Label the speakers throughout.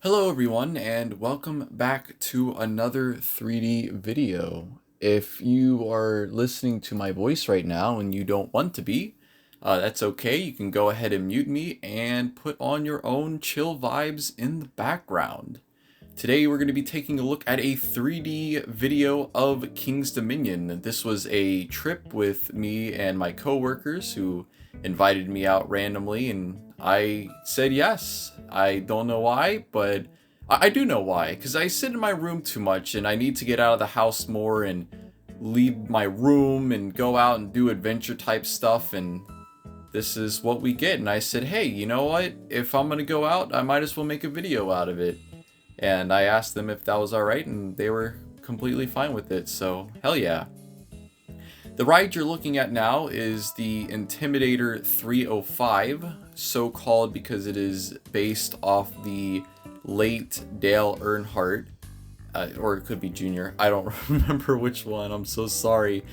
Speaker 1: Hello everyone and welcome back to another 3D video. If you are listening to my voice right now and you don't want to be, that's okay. You can go ahead and mute me and put on your own chill vibes in the background. Today we're going to be taking a look at a 3D video of King's Dominion. This was a trip with me and my coworkers who invited me out randomly and I said yes. I don't know why, but I do know why, because I sit in my room too much and I need to get out of the house more and leave my room and go out and do adventure type stuff, and this is what we get. And I said, hey, you know what? If I'm going to go out, I might as well make a video out of it. And I asked them if that was alright, and they were completely fine with it, so hell yeah. The ride you're looking at now is the Intimidator 305, so called because it is based off the late Dale Earnhardt, or it could be Junior. I don't remember which one. I'm so sorry.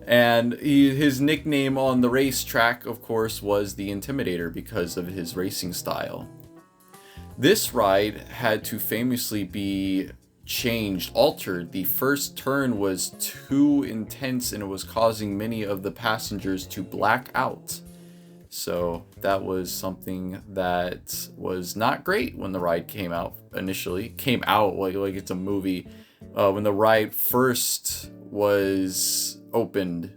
Speaker 1: And his nickname on the racetrack, of course, was the Intimidator because of his racing style. This ride had to famously be changed, altered. The first turn was too intense and it was causing many of the passengers to black out. So that was something that was not great when the ride came out initially. Came out like it's a movie. When the ride first was opened,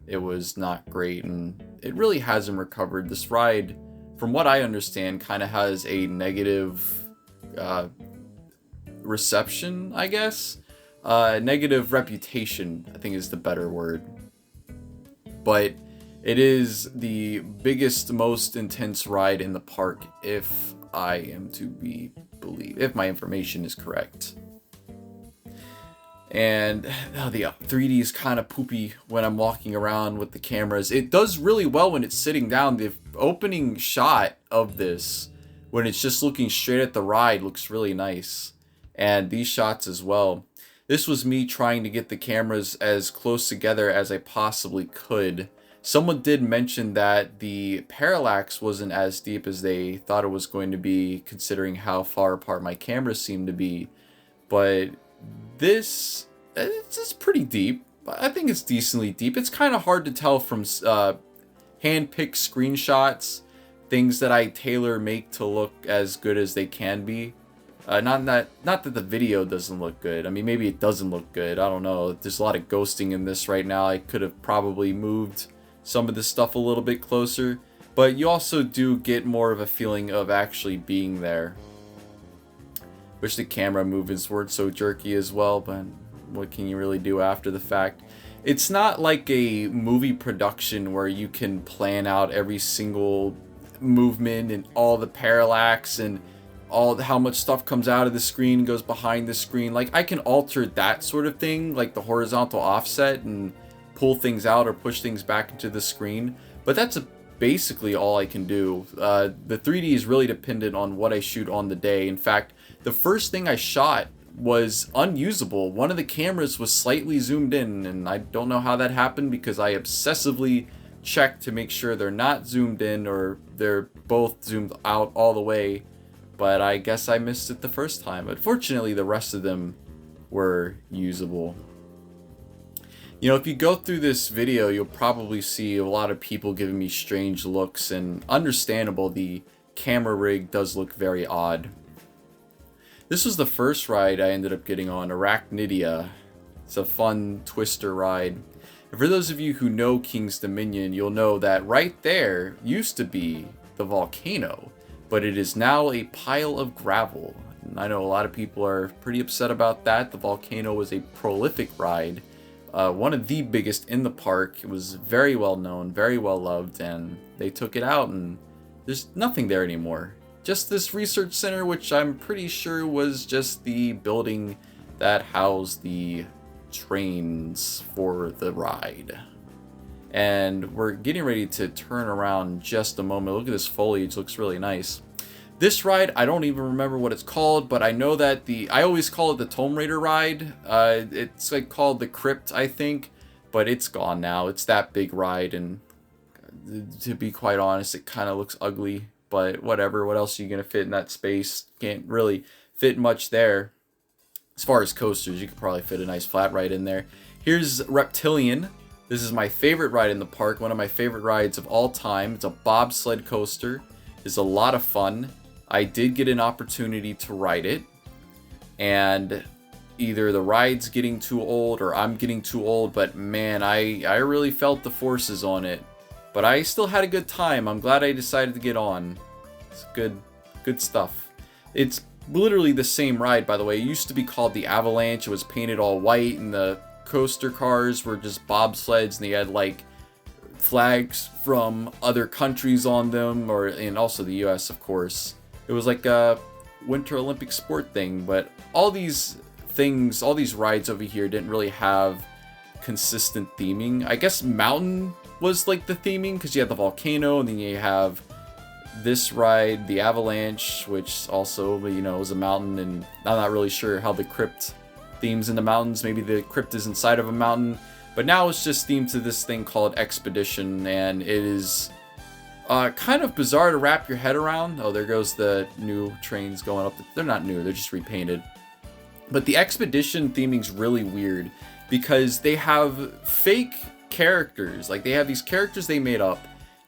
Speaker 1: it was not great, and it really hasn't recovered. This ride, from what I understand, kind of has a negative reception, I guess. Negative reputation, I think is the better word. But it is the biggest, most intense ride in the park, if I am to be believed, if my information is correct. And the 3D is kind of poopy when I'm walking around with the cameras. It does really well when it's sitting down. The opening shot of this, when it's just looking straight at the ride, looks really nice. And these shots as well. This was me trying to get the cameras as close together as I possibly could. Someone did mention that the parallax wasn't as deep as they thought it was going to be, considering how far apart my cameras seem to be. But it's pretty deep. I think it's decently deep. It's kind of hard to tell from hand-picked screenshots, things that I tailor make to look as good as they can be. Not that the video doesn't look good. I mean, maybe it doesn't look good. I don't know. There's a lot of ghosting in this right now. I could have probably moved some of this stuff a little bit closer, but you also do get more of a feeling of actually being there. Wish the camera movements weren't so jerky as well, but what can you really do after the fact? It's not like a movie production where you can plan out every single movement and all the parallax and how much stuff comes out of the screen goes behind the screen. Like, I can alter that sort of thing, like the horizontal offset, and pull things out or push things back into the screen, but that's basically all I can do. The 3D is really dependent on what I shoot on the day. In fact, the first thing I shot was unusable. One of the cameras was slightly zoomed in, and I don't know how that happened because I obsessively checked to make sure they're not zoomed in or they're both zoomed out all the way, but I guess I missed it the first time. But fortunately, the rest of them were usable. You know, if you go through this video, you'll probably see a lot of people giving me strange looks, and understandable, the camera rig does look very odd. This was the first ride I ended up getting on, Arachnidia. It's a fun twister ride. And for those of you who know King's Dominion, you'll know that right there used to be the volcano, but it is now a pile of gravel. And I know a lot of people are pretty upset about that. The volcano was a prolific ride. One of the biggest in the park. It was very well known, very well loved, and they took it out and there's nothing there anymore. Just this research center, which I'm pretty sure was just the building that housed the trains for the ride. And we're getting ready to turn around in just a moment. Look at this foliage, looks really nice. This ride, I don't even remember what it's called, but I know that I always call it the Tomb Raider ride. It's like called the Crypt, I think, but it's gone now. It's that big ride, and to be quite honest, it kind of looks ugly. but whatever. What else are you going to fit in that space? Can't really fit much there. As far as coasters, you could probably fit a nice flat ride in there. Here's Reptilian. This is my favorite ride in the park, one of my favorite rides of all time. It's a bobsled coaster. It's a lot of fun. I did get an opportunity to ride it, and either the ride's getting too old or I'm getting too old, but man, I really felt the forces on it. But I still had a good time. I'm glad I decided to get on. It's good stuff. It's literally the same ride, by the way. It used to be called the Avalanche. It was painted all white, and the coaster cars were just bobsleds, and they had like flags from other countries on them, and also the US, of course. It was like a Winter Olympic sport thing, but all these things, all these rides over here didn't really have consistent theming. I guess Mountain was like the theming, because you had the volcano, and then you have this ride, the Avalanche, which also, you know, is a mountain, and I'm not really sure how the crypt themes in the mountains. Maybe the crypt is inside of a mountain, but now it's just themed to this thing called Expedition, and it is kind of bizarre to wrap your head around. Oh, there goes the new trains going up. They're not new, they're just repainted. But the Expedition theming's really weird, because they have fake characters. Like, they have these characters they made up,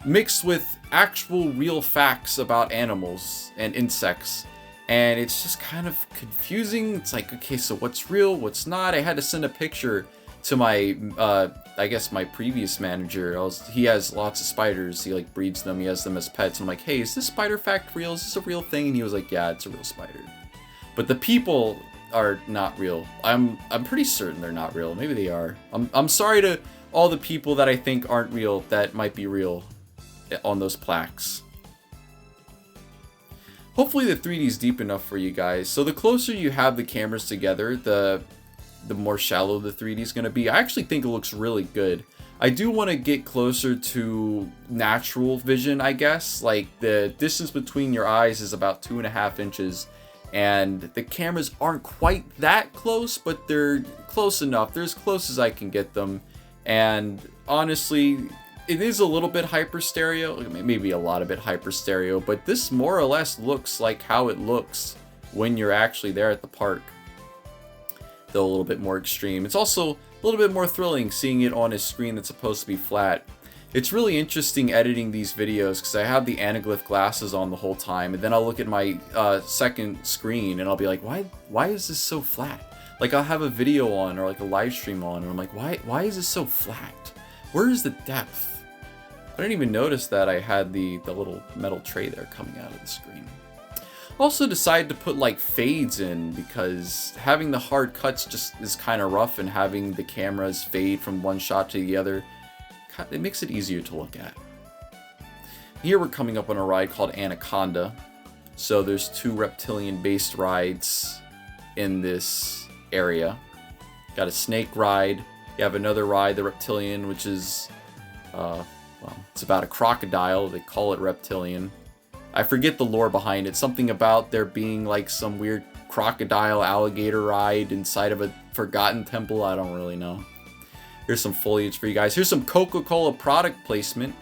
Speaker 1: mixed with actual real facts about animals and insects, and it's just kind of confusing. It's like, okay, so what's real, what's not? I had to send a picture to my I guess my previous manager. He has lots of spiders, he like breeds them, he has them as pets. I'm like, hey, is this spider fact real? Is this a real thing? And he was like, yeah, it's a real spider. But the people are not real. I'm pretty certain they're not real. Maybe they are. I'm sorry to all the people that I think aren't real that might be real on those plaques. Hopefully the 3D is deep enough for you guys. So the closer you have the cameras together, the more shallow the 3D is going to be. I actually think it looks really good. I do want to get closer to natural vision, I guess. Like, the distance between your eyes is about 2.5 inches. And the cameras aren't quite that close, but they're close enough. They're as close as I can get them. And honestly, it is a little bit hyper stereo, maybe a lot of it hyper stereo, but this more or less looks like how it looks when you're actually there at the park. Though a little bit more extreme. It's also a little bit more thrilling seeing it on a screen that's supposed to be flat. It's really interesting editing these videos, because I have the anaglyph glasses on the whole time, and then I'll look at my second screen and I'll be like, why is this so flat? Like, I'll have a video on or like a live stream on, and I'm like, why is this so flat? Where is the depth? I didn't even notice that I had the little metal tray there coming out of the screen. Also decided to put like fades in, because having the hard cuts just is kind of rough, and having the cameras fade from one shot to the other, it makes it easier to look at. Here we're coming up on a ride called Anaconda. So there's 2 reptilian based rides in this area. Got a snake ride. You have another ride, the Reptilian, which is well, it's about a crocodile. They call it Reptilian. I forget the lore behind it. Something about there being like some weird crocodile alligator ride inside of a forgotten temple. I don't really know. Here's some foliage for you guys. Here's some Coca-Cola product placement.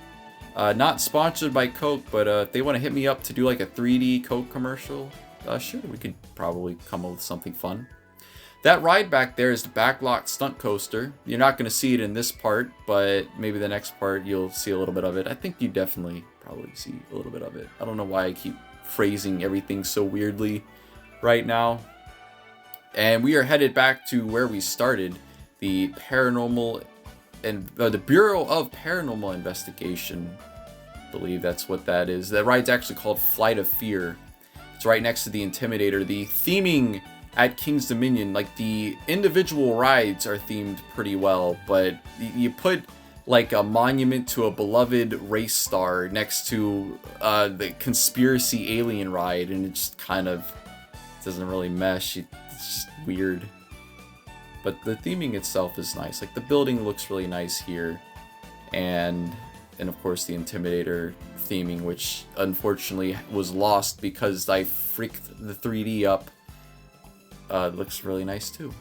Speaker 1: Not sponsored by Coke, but if they want to hit me up to do like a 3D Coke commercial, sure, we could probably come up with something fun. That ride back there is the Backlot Stunt Coaster. You're not going to see it in this part, but maybe the next part you'll see a little bit of it. I think you definitely probably see a little bit of it. I don't know why I keep phrasing everything so weirdly right now. And we are headed back to where we started, the Paranormal and the Bureau of Paranormal Investigation. I believe that's what that is. That ride's actually called Flight of Fear. It's right next to the Intimidator. The theming at King's Dominion, like the individual rides are themed pretty well, but you put like a monument to a beloved race star next to the conspiracy alien ride, and it just kind of doesn't really mesh. It's just weird. But the theming itself is nice. Like, the building looks really nice here, and of course the Intimidator theming, which unfortunately was lost because I freaked the 3D up. Looks really nice too.